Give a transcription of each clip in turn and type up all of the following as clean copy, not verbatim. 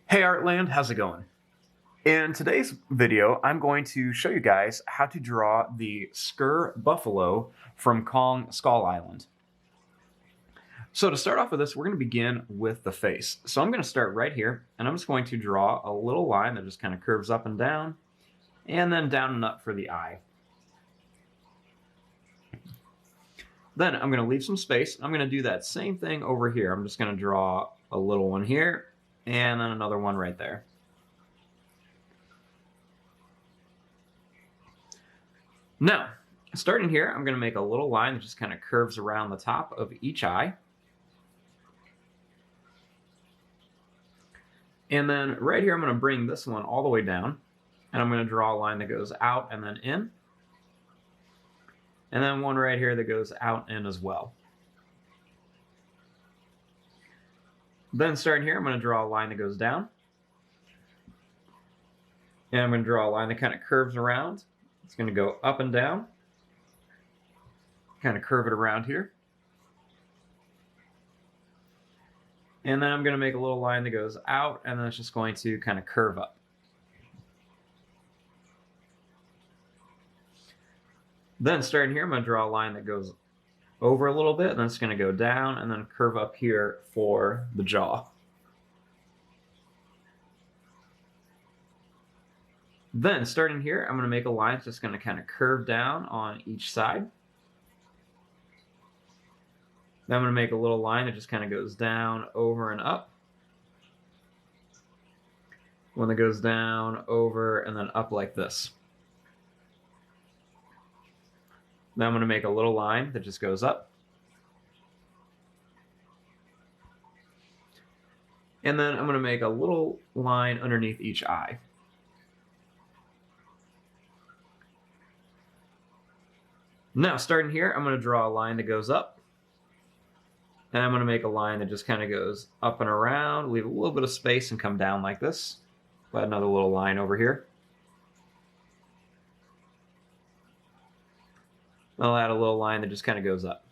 Hey Artland, how's it going? In today's video, I'm going to show you guys how to draw the SKER Buffalo from Kong Skull Island. So to start off with this, we're going to begin with the face. So I'm going to start right here, and I'm just going to draw a little line that just kind of curves up and down and down up for the eye. Then I'm going to leave some space. I'm going to do that same thing over here. I'm just going to draw a little one here, and then another one right there. Now, starting here, I'm going to make a little line that just kind of curves around the top of each eye. And then right here, I'm going to bring this one all the way down, and I'm going to draw a line that goes out and then in. And then one right here that goes out and in as well. Then starting here, I'm going to draw a line that goes down. And I'm going to draw a line that kind of curves around. It's going to go up and down. Kind of curve it around here. And then I'm going to make a little line that goes out, and then it's just going to kind of curve up. Then starting here, I'm going to draw a line that goes over a little bit, and then it's going to go down and then curve up here for the jaw. Then starting here, I'm going to make a line that's just going to kind of curve down on each side. Then I'm going to make a little line that just kind of goes down, over, and up. One that goes down, over, and then up like this. Then I'm going to make a little line that just goes up. And then I'm going to make a little line underneath each eye. Now, starting here, I'm going to draw a line that goes up. And I'm going to make a line that just kind of goes up and around, leave a little bit of space, and come down like this. Put another little line over here. I'll add a little line that just kind of goes up.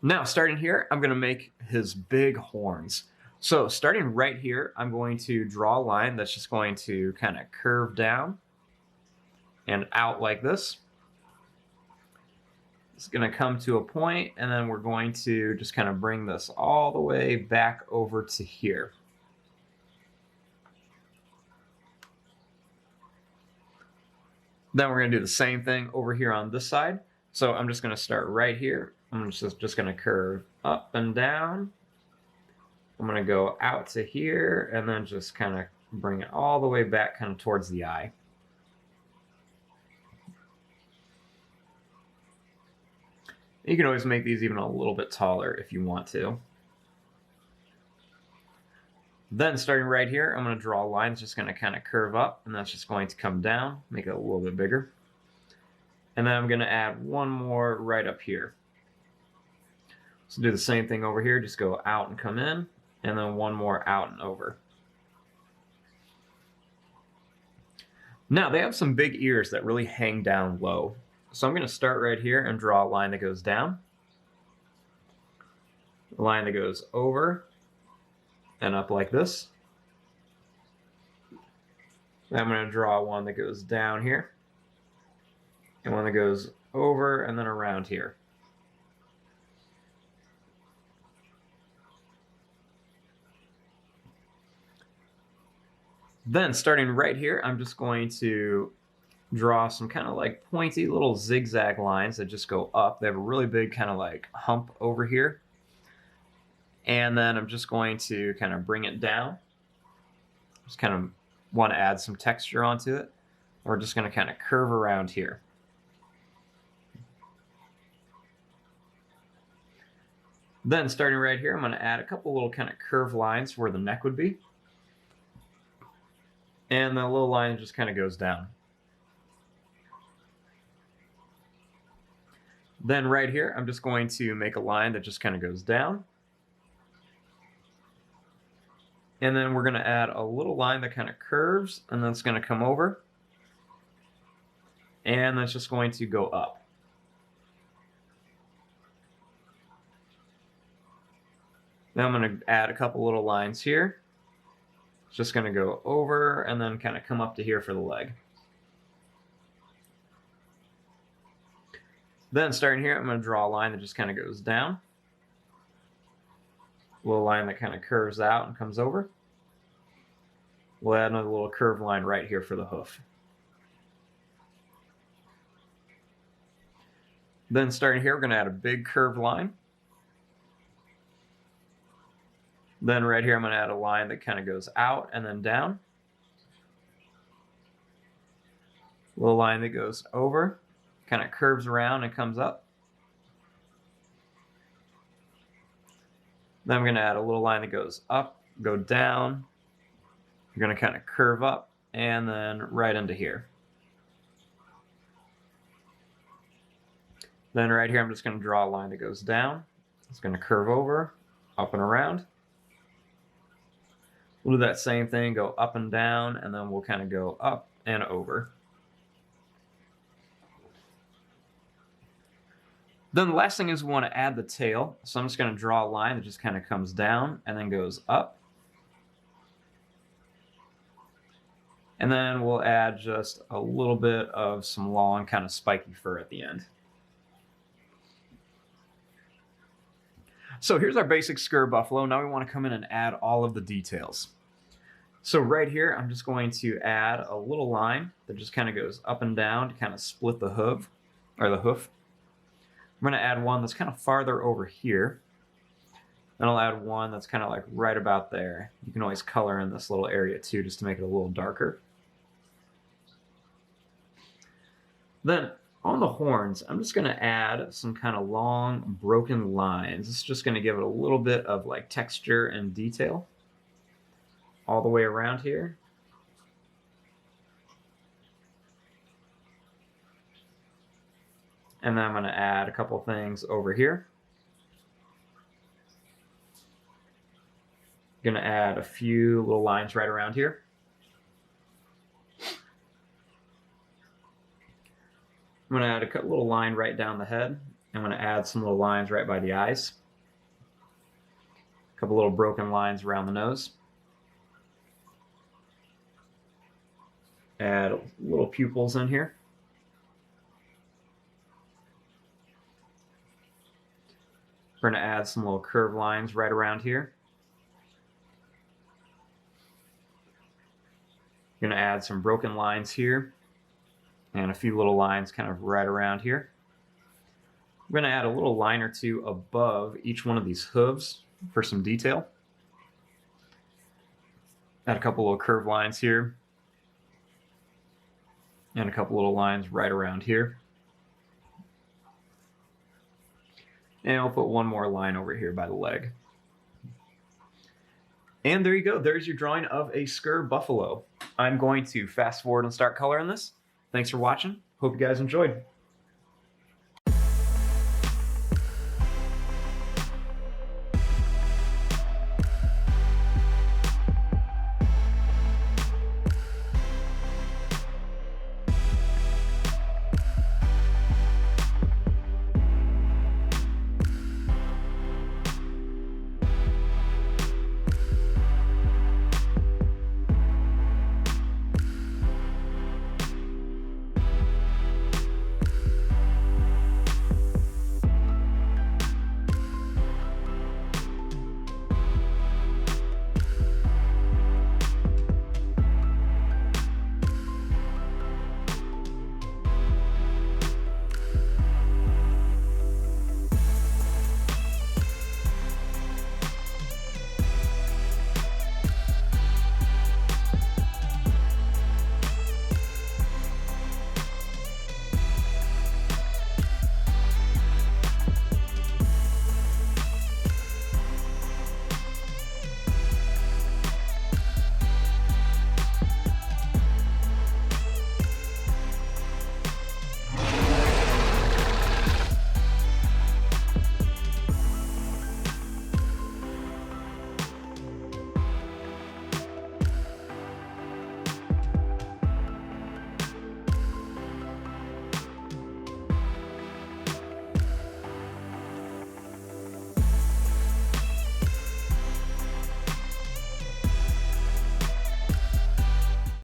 Now, starting here, I'm going to make his big horns. So starting right here, I'm going to draw a line that's just going to kind of curve down and out like this. It's going to come to a point, and then we're going to just kind of bring this all the way back over to here. Then we're going to do the same thing over here on this side. So I'm just going to start right here. I'm just going to curve up and down. I'm going to go out to here, and then just kind of bring it all the way back kind of towards the eye. You can always make these even a little bit taller if you want to. Then starting right here, I'm going to draw a line that's just going to kind of curve up, and that's just going to come down, make it a little bit bigger. And then I'm going to add one more right up here. So do the same thing over here, just go out and come in, and then one more out and over. Now, they have some big ears that really hang down low. So I'm going to start right here and draw a line that goes down, a line that goes over and up like this. Then I'm going to draw one that goes down here, and one that goes over and then around here. Then starting right here, I'm just going to draw some kind of like pointy little zigzag lines that just go up. They have a really big kind of like hump over here. And then I'm just going to kind of bring it down. Just kind of want to add some texture onto it. We're just going to kind of curve around here. Then starting right here, I'm going to add a couple little kind of curved lines where the neck would be. And the little line just kind of goes down. Then right here, I'm just going to make a line that just kind of goes down. And then we're going to add a little line that kind of curves, and then it's going to come over. And that's just going to go up. Then I'm going to add a couple little lines here. It's just going to go over and then kind of come up to here for the leg. Then starting here, I'm going to draw a line that just kind of goes down. A little line that kind of curves out and comes over. We'll add another little curved line right here for the hoof. Then starting here, we're going to add a big curved line. Then right here, I'm going to add a line that kind of goes out and then down. A little line that goes over, kind of curves around and comes up. Then I'm going to add a little line that goes up, go down. You're going to kind of curve up and then right into here. Then right here, I'm just going to draw a line that goes down. It's going to curve over, up and around. We'll do that same thing, go up and down, and then we'll kind of go up and over. Then the last thing is we want to add the tail. So I'm just going to draw a line that just kind of comes down and then goes up. And then we'll add just a little bit of some long kind of spiky fur at the end. So here's our basic SKER buffalo. Now we want to come in and add all of the details. So right here, I'm just going to add a little line that just kind of goes up and down to kind of split the hoof, or the hoof. I'm going to add one that's kind of farther over here. Then I'll add one that's kind of like right about there. You can always color in this little area too, just to make it a little darker. Then on the horns, I'm just going to add some kind of long broken lines. It's just going to give it a little bit of like texture and detail all the way around here. And then I'm going to add a couple things over here. Going to add a few little lines right around here. I'm going to add a little line right down the head. I'm going to add some little lines right by the eyes. A couple little broken lines around the nose. Add little pupils in here. We're going to add some little curved lines right around here. Going to add some broken lines here and a few little lines kind of right around here. I'm going to add a little line or two above each one of these hooves for some detail. Add a couple little curved lines here and a couple little lines right around here. And I'll put one more line over here by the leg. And there you go. There's your drawing of a SKER buffalo. I'm going to fast forward and start coloring this. Thanks for watching. Hope you guys enjoyed.